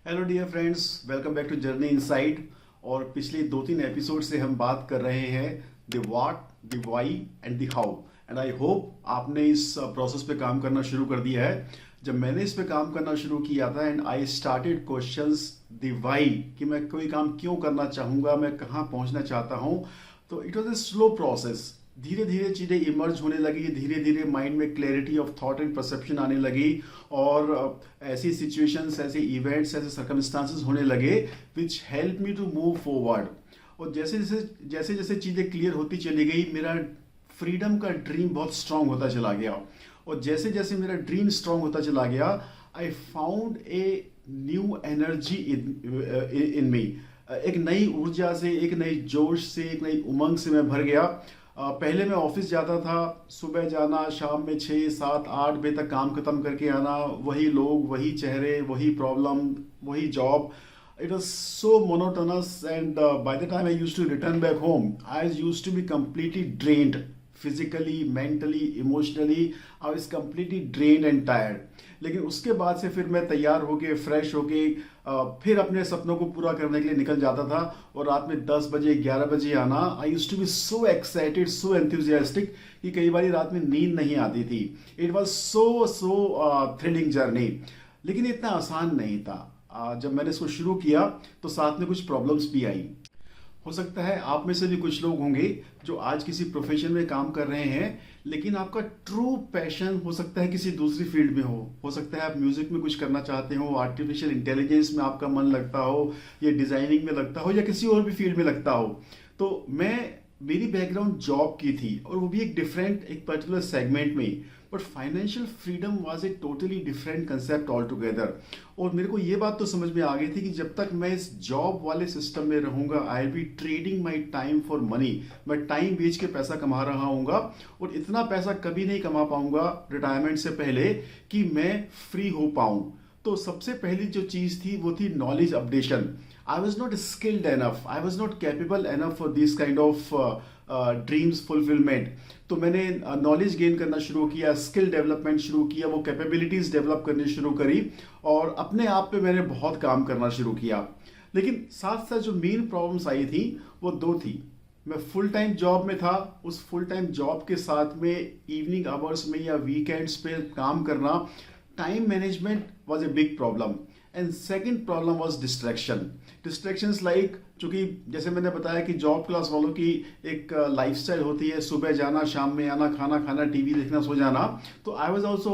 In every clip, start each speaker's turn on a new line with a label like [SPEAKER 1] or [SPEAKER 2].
[SPEAKER 1] Hello dear friends, welcome back to journey inside. और पिछले 2-3 episode से हम बात कर रहे हैं the what, the why and the how. And I hope आपने इस प्रोसेस पे काम करना शुरू कर दिया है। जब मैंने इस पे काम करना शुरू किया था and I started questions the why, कि मैं कोई काम क्यों करना चाहूँगा, मैं कहाँ पहुँचना चाहता हूँ, तो it was a slow process. धीरे धीरे चीज़ें इमर्ज होने लगी, धीरे धीरे माइंड में clarity of thought and perception आने लगी। और ऐसी सिचुएशंस, ऐसे इवेंट्स, ऐसे सर्कमस्टांसेस होने लगे which help me to move forward. और जैसे जैसे चीज़ें क्लियर होती चली गई, मेरा फ्रीडम का ड्रीम बहुत स्ट्रांग होता चला गया। और जैसे जैसे मेरा ड्रीम स्ट्रांग होता चला गया, I found a new energy in me. एक नई ऊर्जा से, एक नई जोश से, एक नई उमंग से मैं भर गया। पहले मैं ऑफिस जाता था, सुबह जाना, शाम में 6, 7, 8 बजे तक काम खत्म करके आना, वही लोग, वही चेहरे, वही प्रॉब्लम, वही job. It was so monotonous, and by the time I used to return back home, I used to be completely drained, physically, mentally, emotionally. I was completely drained and tired. लेकिन उसके बाद से फिर मैं तैयार होके, fresh होके, फिर अपने सपनों को पूरा करने के लिए निकल जाता था। और रात में 10 बजे, 11 बजे आना। I used to be so excited, so enthusiastic कि कई बार रात में नींद नहीं आती थी। It was so thrilling journey. लेकिन इतना आसान नहीं था। जब मैंने इसको शुरू किया तो साथ में कुछ प्रॉब्लम्स भी आई। हो सकता है आप में से भी कुछ लोग होंगे जो आज किसी प्रोफेशन में काम कर रहे हैं, लेकिन आपका ट्रू पैशन हो सकता है किसी दूसरी फील्ड में हो सकता है आप म्यूजिक में कुछ करना चाहते हो, आर्टिफिशियल इंटेलिजेंस में आपका मन लगता हो, या डिजाइनिंग में लगता हो, या किसी और भी फील्ड में लगता हो। तो मेरी बैकग्राउंड जॉब की थी, और वो भी एक डिफरेंट, एक पर्टिकुलर सेगमेंट में। But financial freedom was a totally different concept all together. और मेरे को ये बात तो समझ में आ गई थी कि जब तक मैं इस जॉब वाले सिस्टम में रहूंगा, I be trading my time for money. मैं टाइम बेच के पैसा कमा रहा हूँगा, और इतना पैसा कभी नहीं कमा पाऊंगा रिटायरमेंट से पहले कि मैं फ्री हो पाऊँ। तो सबसे पहली जो चीज़ थी वो थी knowledge updation. I was not skilled enough, I was not capable enough for this kind of dreams fulfilment. तो मैंने नॉलेज गेन करना शुरू किया, स्किल डेवलपमेंट शुरू किया, वो कैपेबिलिटीज डेवलप करनी शुरू करी, और अपने आप पे मैंने बहुत काम करना शुरू किया। लेकिन साथ साथ जो मेन प्रॉब्लम्स आई थी वो दो थी। मैं फुल टाइम जॉब में था, उस फुल टाइम जॉब के साथ में इवनिंग आवर्स में या वीकेंड्स पे काम करना, time management was a big problem. And second problem was distractions like, चूंकि जैसे मैंने बताया कि जॉब क्लास वालों की एक लाइफस्टाइल होती है, सुबह जाना, शाम में आना, खाना खाना, टीवी देखना, सो जाना। तो I was also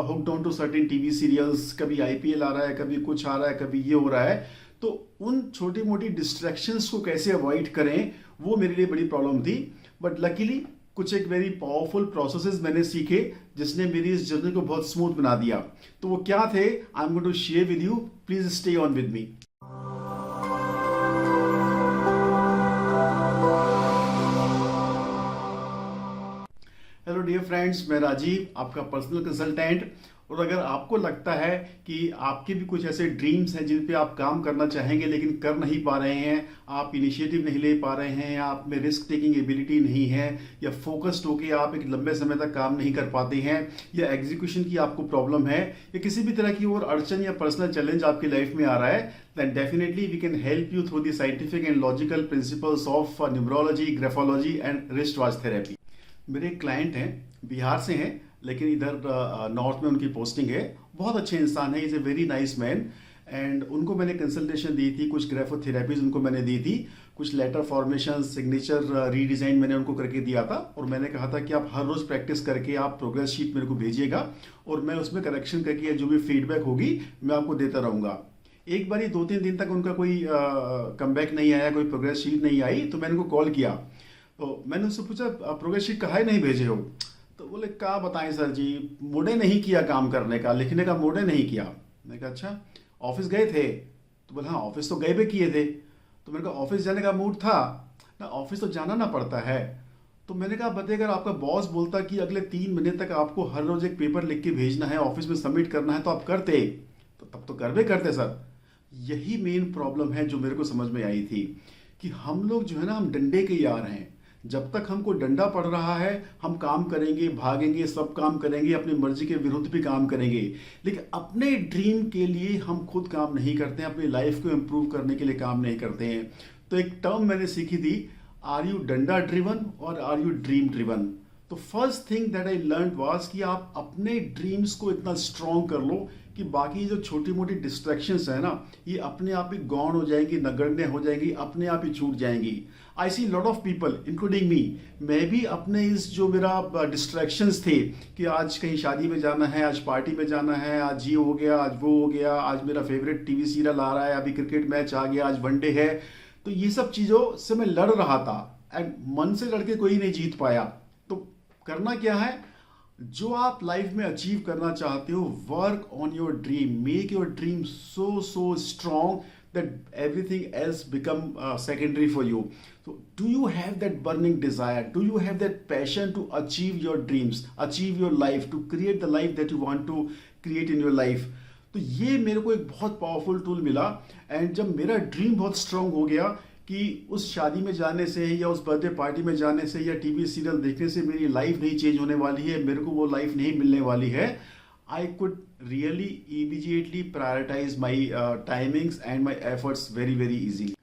[SPEAKER 1] hooked on to certain TV serials. कभी आईपीएल आ रहा है, कभी कुछ आ रहा है, कभी ये हो रहा है। तो उन छोटी मोटी डिस्ट्रैक्शंस को कैसे अवॉइड करें, वो मेरे लिए बड़ी प्रॉब्लम थी। बट लकीली कुछ एक वेरी पावरफुल प्रोसेसेस मैंने सीखे जिसने मेरी इस जर्नी को बहुत स्मूथ बना दिया। तो वो क्या थे, I am going to share with you. Please stay on with me. Hello dear friends, मैं राजीव, आपका पर्सनल कंसल्टेंट। और अगर आपको लगता है कि आपके भी कुछ ऐसे ड्रीम्स हैं जिन पे आप काम करना चाहेंगे लेकिन कर नहीं पा रहे हैं, आप इनिशिएटिव नहीं ले पा रहे हैं, या आप में रिस्क टेकिंग एबिलिटी नहीं है, या फोकस्ड होके आप एक लंबे समय तक काम नहीं कर पाते हैं, या एग्जीक्यूशन की आपको प्रॉब्लम है, या किसी भी तरह की और अड़चन या पर्सनल चैलेंज आपकी लाइफ में आ रहा है, then definitely we can help you through the scientific and logical principles of numerology, graphology and wristwatch therapy। मेरे क्लाइंट हैं, बिहार से हैं, लेकिन इधर नॉर्थ में उनकी पोस्टिंग है। बहुत अच्छे इंसान है, is a very nice man. And उनको मैंने कंसल्टेशन दी थी, कुछ ग्राफोथेरेपीज उनको मैंने दी थी, कुछ लेटर फॉर्मेशन, सिग्नेचर रीडिज़ाइन मैंने उनको करके दिया था। और मैंने कहा था कि आप हर रोज़ प्रैक्टिस करके आप प्रोग्रेस शीट मेरे को भेजिएगा, और मैं उसमें करेक्शन करके जो भी फीडबैक होगी मैं आपको देता रहूँगा। एक बार 2-3 दिन तक उनका कोई कमबैक नहीं आया, कोई प्रोग्रेस शीट नहीं आई, तो मैंने उनको कॉल किया। तो मैंने उससे पूछा, प्रोग्रेस शीट कहाँ नहीं भेजे हो? तो बोले, क्या बताएं सर जी, मूड नहीं किया काम करने का, लिखने का मूड नहीं किया। मैंने कहा अच्छा, ऑफिस गए थे? तो बोले हाँ, ऑफिस तो गए भी किए थे। तो मैंने कहा ऑफिस जाने का मूड था ना, ऑफिस तो जाना ना पड़ता है। तो मैंने कहा बताइए, अगर आपका बॉस बोलता कि अगले 3 महीने तक आपको हर रोज एक पेपर लिख के भेजना है, ऑफिस में सबमिट करना है, तो आप करते? तो तब तो कर भी करते सर। यही मेन प्रॉब्लम है जो मेरे को समझ में आई थी, कि हम लोग जो है ना, हम डंडे के यार हैं। जब तक हमको डंडा पड़ रहा है हम काम करेंगे, भागेंगे, सब काम करेंगे, अपनी मर्जी के विरुद्ध भी काम करेंगे, लेकिन अपने ड्रीम के लिए हम खुद काम नहीं करते हैं, अपनी लाइफ को इम्प्रूव करने के लिए काम नहीं करते हैं। तो एक टर्म मैंने सीखी थी, आर यू डंडा ड्रिवन और आर यू ड्रीम ड्रिवन। तो first thing that I learn was कि आप अपने ड्रीम्स को इतना स्ट्रॉन्ग कर लो कि बाकी जो छोटी मोटी डिस्ट्रैक्शंस है ना, ये अपने आप ही गौण हो जाएंगी, नगण्य हो जाएंगी, अपने आप ही छूट जाएंगी। I see lot of people including me, मैं भी अपने इस जो मेरा डिस्ट्रैक्शंस थे कि आज कहीं शादी में जाना है, आज पार्टी में जाना है, आज ये हो गया, आज वो हो गया, आज मेरा फेवरेट टीवी सीरियल आ रहा है, अभी क्रिकेट मैच आ गया, आज वनडे है, तो ये सब चीज़ों से मैं लड़ रहा था एंड मन से लड़के कोई नहीं जीत पाया। तो करना क्या है, जो आप लाइफ में अचीव करना चाहते हो, work on your dream, make your dream so strong that everything else become secondary for you. So do you have that burning desire, do you have that passion to achieve your dreams, achieve your life, to create the life that you want to create in your life? तो ये मेरे को एक बहुत powerful tool मिला। And जब मेरा dream बहुत स्ट्रांग हो गया कि उस शादी में जाने से या उस बर्थडे पार्टी में जाने से या टीवी सीरियल देखने से मेरी लाइफ नहीं चेंज होने वाली है, मेरे को वो लाइफ नहीं मिलने वाली है, I could really immediately prioritize my timings and my efforts very easily.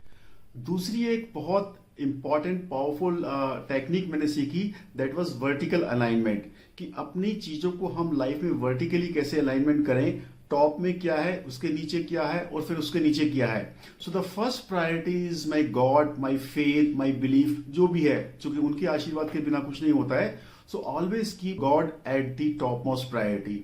[SPEAKER 1] दूसरी एक बहुत important powerful टेक्निक मैंने सीखी, that was vertical alignment, कि अपनी चीज़ों को हम लाइफ में वर्टिकली कैसे अलाइनमेंट करें, टॉप में क्या है, उसके नीचे क्या है और फिर उसके नीचे क्या है। So the first priority is my God, my faith, my belief, जो भी है, क्योंकि उनके आशीर्वाद के बिना कुछ नहीं होता है। So always keep God at the topmost priority.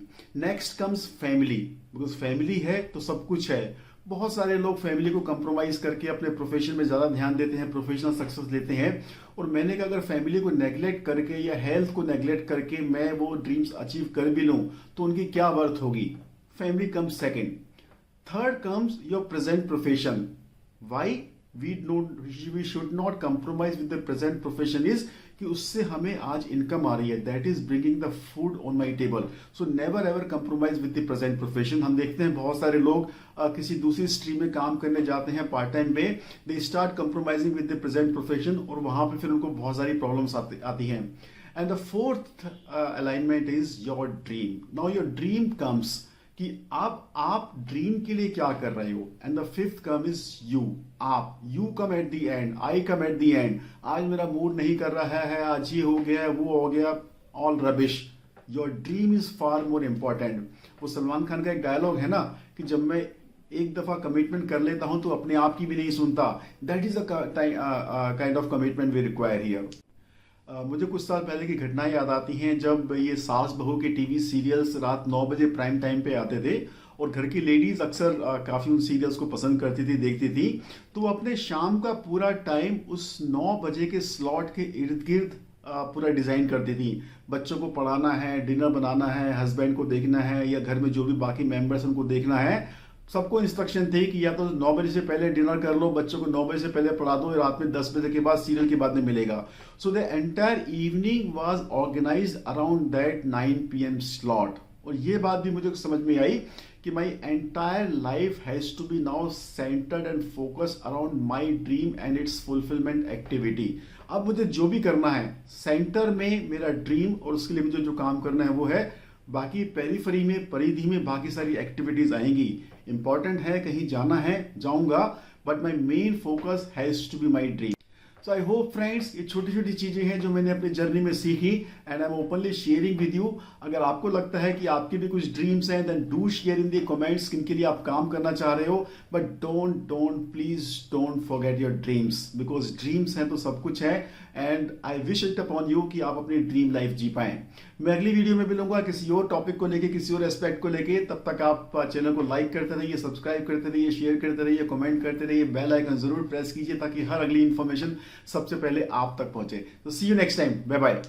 [SPEAKER 1] Next comes family, because family है तो सब कुछ है। बहुत सारे लोग फैमिली को कंप्रोमाइज करके अपने प्रोफेशन में ज़्यादा ध्यान देते हैं, प्रोफेशनल सक्सेस लेते हैं। और मैंने कहा अगर फैमिली को नेग्लेक्ट करके या हेल्थ को नेग्लेक्ट करके मैं वो ड्रीम्स अचीव कर भी लूँ तो उनकी क्या वर्थ होगी। Family comes second. Third comes your present profession. Why we should not compromise with the present profession is कि उससे हमें आज इनकम आ रही है, that is bringing the food on my table. So never ever compromise with the present profession. हम देखते हैं बहुत सारे लोग किसी दूसरी स्ट्रीम में काम करने जाते हैं पार्ट टाइम में, they start compromising with the present profession और वहां पे फिर उनको बहुत सारी प्रॉब्लम्स आती हैं। And the fourth alignment is your dream. Now your dream comes कि आप ड्रीम के लिए क्या कर रहे हो। And the fifth come is you, आप, you come at the end, I come at the end. आज मेरा मूड नहीं कर रहा है, आज ये हो गया, वो हो गया, all rubbish. Your dream is far more important. वो सलमान खान का एक डायलॉग है ना कि जब मैं एक दफा कमिटमेंट कर लेता हूं तो अपने आप की भी नहीं सुनता। That is a kind of commitment we require here. मुझे कुछ साल पहले की घटनाएं याद आती हैं जब ये सास बहू के टीवी सीरियल्स रात 9 बजे प्राइम टाइम पे आते थे और घर की लेडीज अक्सर काफ़ी उन सीरियल्स को पसंद करती थी, देखती थी। तो वो अपने शाम का पूरा टाइम उस 9 बजे के स्लॉट के इर्द गिर्द पूरा डिज़ाइन करती थी। बच्चों को पढ़ाना है, डिनर बनाना है, हस्बैंड को देखना है या घर में जो भी बाकी मेंबर्स उनको देखना है। सबको इंस्ट्रक्शन थी कि या तो 9 बजे से पहले डिनर कर लो, बच्चों को 9 बजे से पहले पढ़ा दो, रात में 10 बजे के बाद सीरियल के बाद में मिलेगा। So the entire evening was organised around that 9 PM slot. और ये बात भी मुझे समझ में आई कि my entire life has to be now centred and focused around my dream and its fulfilment activity. अब मुझे जो भी करना है सेंटर में मेरा ड्रीम और उसके लिए मुझे जो काम करना है वो है, बाकी पेरीफरी में, परिधि में बाकी सारी एक्टिविटीज आएंगी। इंपॉर्टेंट है, कहीं जाना है जाऊंगा, but my main focus has to be my dream. So I hope friends, ये छोटी छोटी चीजें हैं जो मैंने अपनी जर्नी में सीखी and I am openly sharing with you. अगर आपको लगता है कि आपके भी कुछ ड्रीम्स हैं then do share in the comments किनके लिए आप काम करना चाह रहे हो। But please don't forget your dreams, because dreams हैं तो सब कुछ है and I wish it upon you कि आप अपनी ड्रीम लाइफ जी पाएं। मैं अगली वीडियो में मिलूंगा किसी और टॉपिक को लेके, किसी और एस्पेक्ट को लेके। तब तक आप चैनल को लाइक करते रहिए, सब्सक्राइब करते रहिए, शेयर करते रहिए, कमेंट करते रहिए, बेल आइकन जरूर प्रेस कीजिए ताकि हर अगली इन्फॉर्मेशन सबसे पहले आप तक पहुंचे। तो see you next time, bye bye.